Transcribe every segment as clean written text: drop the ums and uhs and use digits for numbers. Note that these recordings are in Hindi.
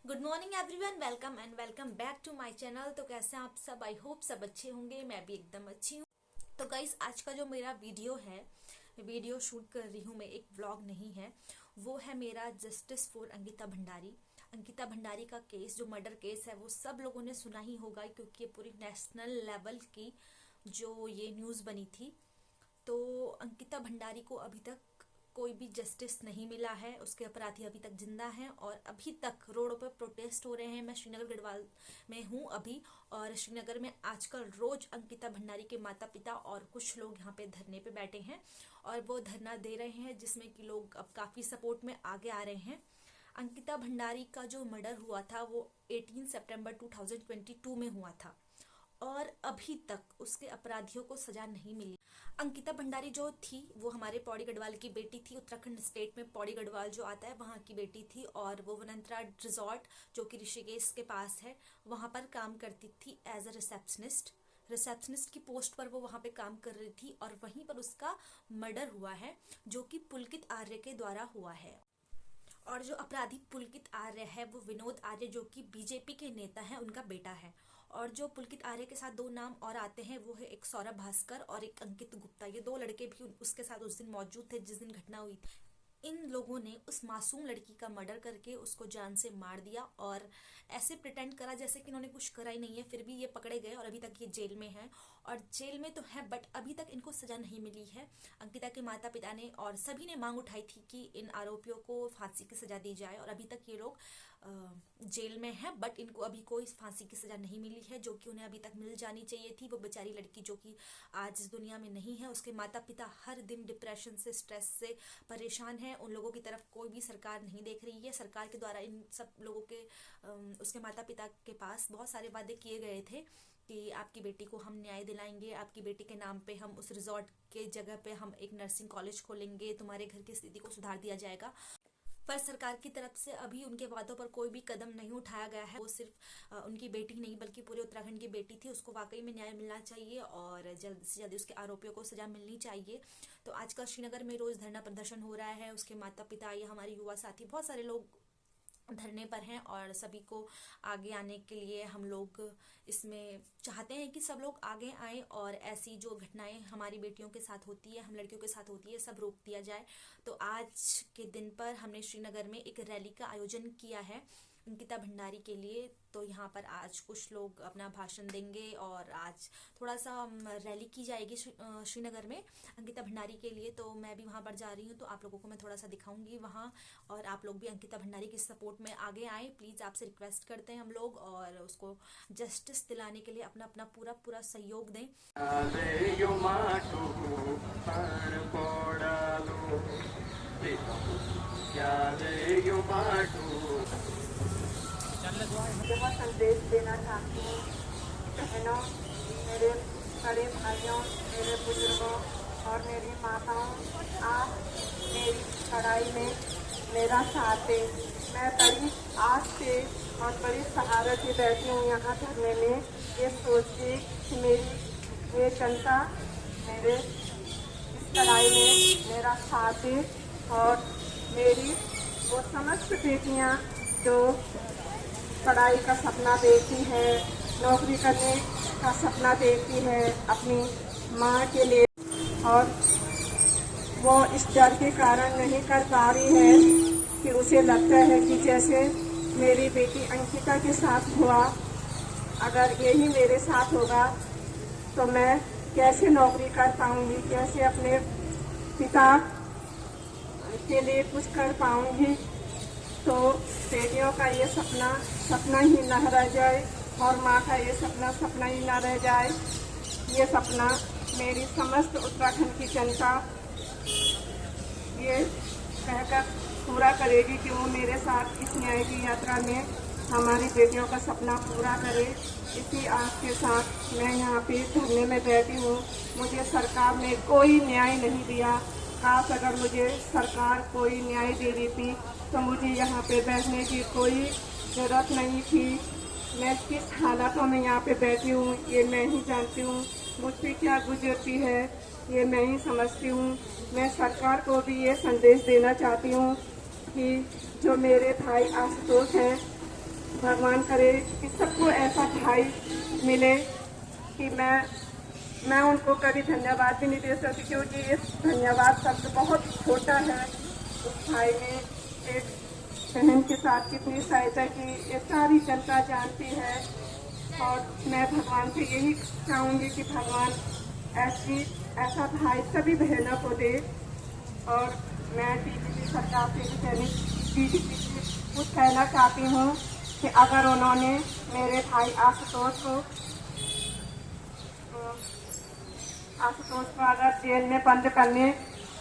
Good morning everyone, welcome and welcome back to my channel. तो कैसे हैं आप सब? आई होप सब अच्छे होंगे। मैं भी एकदम अच्छी हूँ। तो गाइस, आज का जो मेरा वीडियो है, वीडियो शूट कर रही हूँ मैं, एक व्लॉग नहीं है। वो है मेरा जस्टिस फॉर अंकिता भंडारी। अंकिता भंडारी का केस, जो मर्डर केस है, वो सब लोगों ने सुना ही होगा, क्योंकि ये पूरी नेशनल लेवल की जो ये न्यूज़ बनी थी। तो अंकिता भंडारी को अभी तक कोई भी जस्टिस नहीं मिला है। उसके अपराधी अभी तक जिंदा हैं और अभी तक रोडों पर प्रोटेस्ट हो रहे हैं। मैं श्रीनगर गढ़वाल में हूँ अभी, और श्रीनगर में आजकल रोज अंकिता भंडारी के माता पिता और कुछ लोग यहाँ पे धरने पे बैठे हैं और वो धरना दे रहे हैं, जिसमें कि लोग अब काफी सपोर्ट में आगे आ रहे हैं। अंकिता भंडारी का जो मर्डर हुआ था वो 18 सितंबर 2022 में हुआ था और अभी तक उसके अपराधियों को सजा नहीं मिली। अंकिता भंडारी जो थी वो हमारे पौड़ी गढ़वाल की बेटी थी। उत्तराखंड स्टेट में पौड़ी गढ़वाल जो आता है, वहाँ की बेटी थी और वो वनंतरा रिजॉर्ट, जो कि ऋषिकेश के पास है, वहाँ पर काम करती थी एज अ रिसेप्शनिस्ट की पोस्ट पर वो वहाँ पे काम कर रही थी और वहीं पर उसका मर्डर हुआ है, जो कि पुलकित आर्य के द्वारा हुआ है। और जो अपराधी पुलकित आर्य है वो विनोद आर्य, जो कि बीजेपी के नेता हैं, उनका बेटा है। और जो पुलकित आर्य के साथ दो नाम और आते हैं, वो है एक सौरभ भास्कर और एक अंकित गुप्ता। ये दो लड़के भी उसके साथ उस दिन मौजूद थे जिस दिन घटना हुई थी। इन लोगों ने उस मासूम लड़की का मर्डर करके उसको जान से मार दिया और ऐसे प्रिटेंड करा जैसे कि इन्होंने कुछ करा ही नहीं है। फिर भी ये पकड़े गए और अभी तक ये जेल में है, और जेल में तो है बट अभी तक इनको सजा नहीं मिली है। अंकिता के माता पिता ने और सभी ने मांग उठाई थी कि इन आरोपियों को फांसी की सजा दी जाए, और अभी तक ये लोग जेल में है बट इनको अभी कोई फांसी की सजा नहीं मिली है, जो कि उन्हें अभी तक मिल जानी चाहिए थी। वो बेचारी लड़की जो कि आज इस दुनिया में नहीं है, उसके माता पिता हर दिन डिप्रेशन से, स्ट्रेस से परेशान हैं। उन लोगों की तरफ कोई भी सरकार नहीं देख रही है। सरकार के द्वारा इन सब लोगों के उसके माता पिता के पास बहुत सारे वादे किए गए थे कि आपकी बेटी को हम न्याय दिलाएंगे, आपकी बेटी के नाम पे हम उस रिजॉर्ट के जगह पे हम एक नर्सिंग कॉलेज खोलेंगे, तुम्हारे घर की स्थिति को सुधार दिया जाएगा। पर सरकार की तरफ से अभी उनके वादों पर कोई भी कदम नहीं उठाया गया है। वो सिर्फ उनकी बेटी नहीं बल्कि पूरे उत्तराखंड की बेटी थी। उसको वाकई में न्याय मिलना चाहिए और जल्द से जल्द उसके आरोपियों को सजा मिलनी चाहिए। तो आजकल श्रीनगर में रोज धरना प्रदर्शन हो रहा है। उसके माता पिता या हमारे युवा साथी, बहुत सारे लोग धरने पर हैं और सभी को आगे आने के लिए हम लोग इसमें चाहते हैं कि सब लोग आगे आएं और ऐसी जो घटनाएं हमारी बेटियों के साथ होती है, हम लड़कियों के साथ होती है, सब रोक दिया जाए। तो आज के दिन पर हमने श्रीनगर में एक रैली का आयोजन किया है अंकिता भंडारी के लिए। तो यहाँ पर आज कुछ लोग अपना भाषण देंगे और आज थोड़ा सा रैली की जाएगी श्रीनगर में अंकिता भंडारी के लिए। तो मैं भी वहाँ पर जा रही हूँ, तो आप लोगों को मैं थोड़ा सा दिखाऊंगी वहाँ, और आप लोग भी अंकिता भंडारी की सपोर्ट में आगे आए प्लीज़। आपसे रिक्वेस्ट करते हैं हम लोग, और उसको जस्टिस दिलाने के लिए अपना अपना पूरा पूरा सहयोग दें। बहुत संदेश देना चाहती हूँ बहनों, मेरे बड़े भाइयों, मेरे बुजुर्गों और मेरी माताओं, आप मेरी पढ़ाई में मेरा साथ दें। मैं बड़ी आस से और बड़ी सहारत से बैठी हूँ यहाँ धरने में, ये सोच के कि मेरी ये जनता मेरे इस लड़ाई में मेरा साथ दे और मेरी वो समस्त बेटियाँ जो पढ़ाई का सपना देखती है, नौकरी करने का सपना देखती है अपनी माँ के लिए, और वो इस डर के कारण नहीं कर पा रही है कि उसे लगता है कि जैसे मेरी बेटी अंकिता के साथ हुआ, अगर यही मेरे साथ होगा तो मैं कैसे नौकरी कर पाऊंगी, कैसे अपने पिता के लिए कुछ कर पाऊंगी। तो बेटियों का ये सपना ही न रह जाए और माँ का ये सपना ही न रह जाए। ये सपना मेरी समस्त उत्तराखंड की जनता ये कहकर पूरा करेगी कि वो मेरे साथ इस न्याय की यात्रा में हमारी बेटियों का सपना पूरा करे। इसी आस के साथ मैं यहाँ पे धरने में बैठी हूँ। मुझे सरकार ने कोई न्याय नहीं दिया। काश अगर मुझे सरकार कोई न्याय दे देती तो मुझे यहाँ पे बैठने की कोई ज़रूरत नहीं थी। मैं किस हालातों में यहाँ पे बैठी हूँ ये मैं ही जानती हूँ। मुझ पर क्या गुजरती है ये मैं ही समझती हूँ। मैं सरकार को भी ये संदेश देना चाहती हूँ कि जो मेरे भाई आशुतोष हैं भगवान करे कि सबको ऐसा भाई मिले कि मैं उनको कभी धन्यवाद भी नहीं दे सकती, क्योंकि ये धन्यवाद शब्द बहुत छोटा है। उस भाई ने एक बहन के साथ कितनी सहायता की ये सारी जनता जानती है। और मैं भगवान से यही चाहूँगी कि भगवान ऐसा भाई सभी बहनों को दे। और मैं बीजेपी सरकार से भी बीजेपी को कहना चाहती हूँ कि अगर उन्होंने मेरे भाई आशुतोष को अगर जेल में बंद करने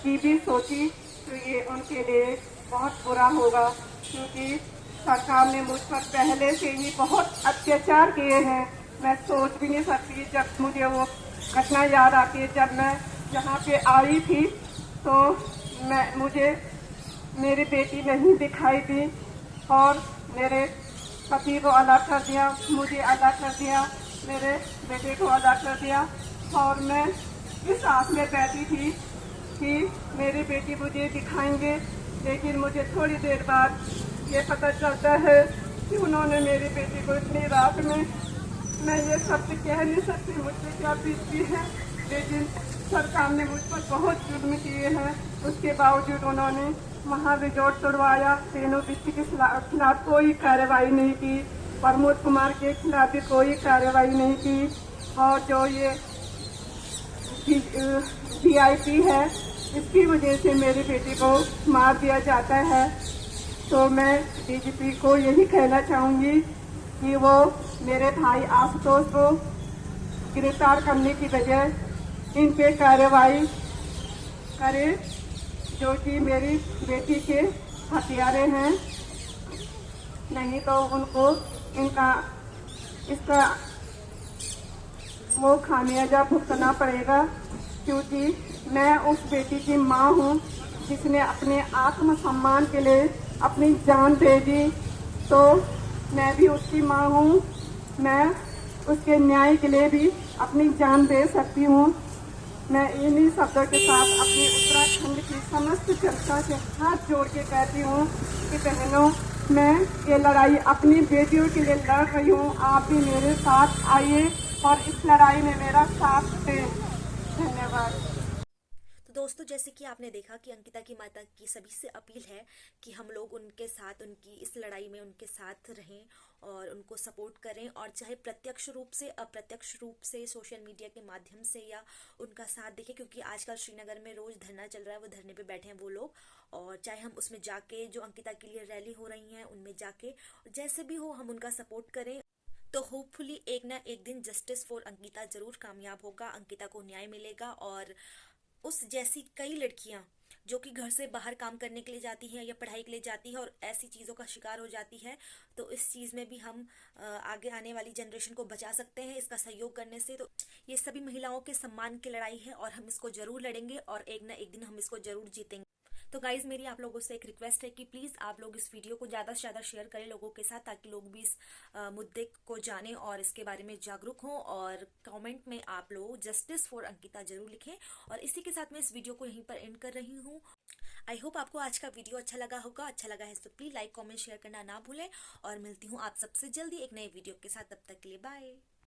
की भी सोची तो ये उनके लिए बहुत बुरा होगा, क्योंकि सरकार ने मुझ पर पहले से ही बहुत अत्याचार किए हैं। मैं सोच भी नहीं सकती, जब मुझे वो घटना याद आती है जब मैं यहाँ पे आई थी तो मुझे मेरी बेटी नहीं दिखाई दी और मेरे पति को अलग कर दिया, मुझे अलग कर दिया, मेरे बेटे को अलग कर दिया। और मैं इस आस में बैठी थी कि मेरी बेटी मुझे दिखाएंगे, लेकिन मुझे थोड़ी देर बाद ये पता चलता है कि उन्होंने मेरी बेटी को इतनी रात में, मैं ये शब्द कह नहीं सकती मुझसे क्या बीतती है, लेकिन सरकार ने मुझ पर बहुत जुल्म किए हैं। उसके बावजूद उन्होंने वहाँ रिजॉर्ट तोड़वाया, रेणु बिस्टी के खिलाफ कोई कार्रवाई नहीं की, प्रमोद कुमार के खिलाफ भी कोई कार्रवाई नहीं की। और जो ये VIP है इसकी वजह से मेरी बेटी को मार दिया जाता है। तो मैं DGP को यही कहना चाहूँगी कि वो मेरे भाई आशुतोष को गिरफ्तार करने की बजाय इन पे कार्रवाई करे, जो कि मेरी बेटी के हत्यारे हैं। नहीं तो उनको इसका वो खामियाजा भुगतना पड़ेगा, क्योंकि मैं उस बेटी की माँ हूँ जिसने अपने आत्मसम्मान के लिए अपनी जान दे दी। तो मैं भी उसकी माँ हूँ, मैं उसके न्याय के लिए भी अपनी जान दे सकती हूँ। मैं इन्हीं शब्दों के साथ अपनी उत्तराखंड की समस्त जनता से हाथ जोड़ के कहती हूँ कि बहनों, मैं ये लड़ाई अपनी बेटियों के लिए लड़ रही हूँ, आप भी मेरे साथ आइए और इस लड़ाई में मेरा साथ दें। धन्यवाद। तो दोस्तों, जैसे कि आपने देखा कि अंकिता की माता की सभी से अपील है कि हम लोग उनके साथ, उनकी इस लड़ाई में उनके साथ रहें और उनको सपोर्ट करें, और चाहे प्रत्यक्ष रूप से अप्रत्यक्ष रूप से सोशल मीडिया के माध्यम से या उनका साथ देखें, क्योंकि आजकल श्रीनगर में रोज धरना चल रहा है, वो धरने पे बैठे हैं वो लोग, और चाहे हम उसमें जाके जो अंकिता के लिए रैली हो रही है उनमें जाके जैसे भी हो हम उनका सपोर्ट करें। तो होपफुली एक ना एक दिन जस्टिस फॉर अंकिता जरूर कामयाब होगा, अंकिता को न्याय मिलेगा। और उस जैसी कई लड़कियां जो कि घर से बाहर काम करने के लिए जाती हैं या पढ़ाई के लिए जाती है और ऐसी चीज़ों का शिकार हो जाती है, तो इस चीज़ में भी हम आगे आने वाली जनरेशन को बचा सकते हैं इसका सहयोग करने से। तो ये सभी महिलाओं के सम्मान की लड़ाई है और हम इसको जरूर लड़ेंगे और एक ना एक दिन हम इसको जरूर जीतेंगे। तो गाइज, मेरी आप लोगों से एक रिक्वेस्ट है कि प्लीज़ आप लोग इस वीडियो को ज़्यादा से ज़्यादा शेयर करें लोगों के साथ, ताकि लोग भी इस मुद्दे को जानें और इसके बारे में जागरूक हों। और कमेंट में आप लोग जस्टिस फॉर अंकिता जरूर लिखें। और इसी के साथ मैं इस वीडियो को यहीं पर एंड कर रही हूँ। आई होप आपको आज का वीडियो अच्छा लगा होगा। अच्छा लगा है तो प्लीज़ लाइक कमेंट शेयर करना ना भूलें, और मिलती हूँ आप सबसे जल्दी एक नए वीडियो के साथ। तब तक के लिए बाय।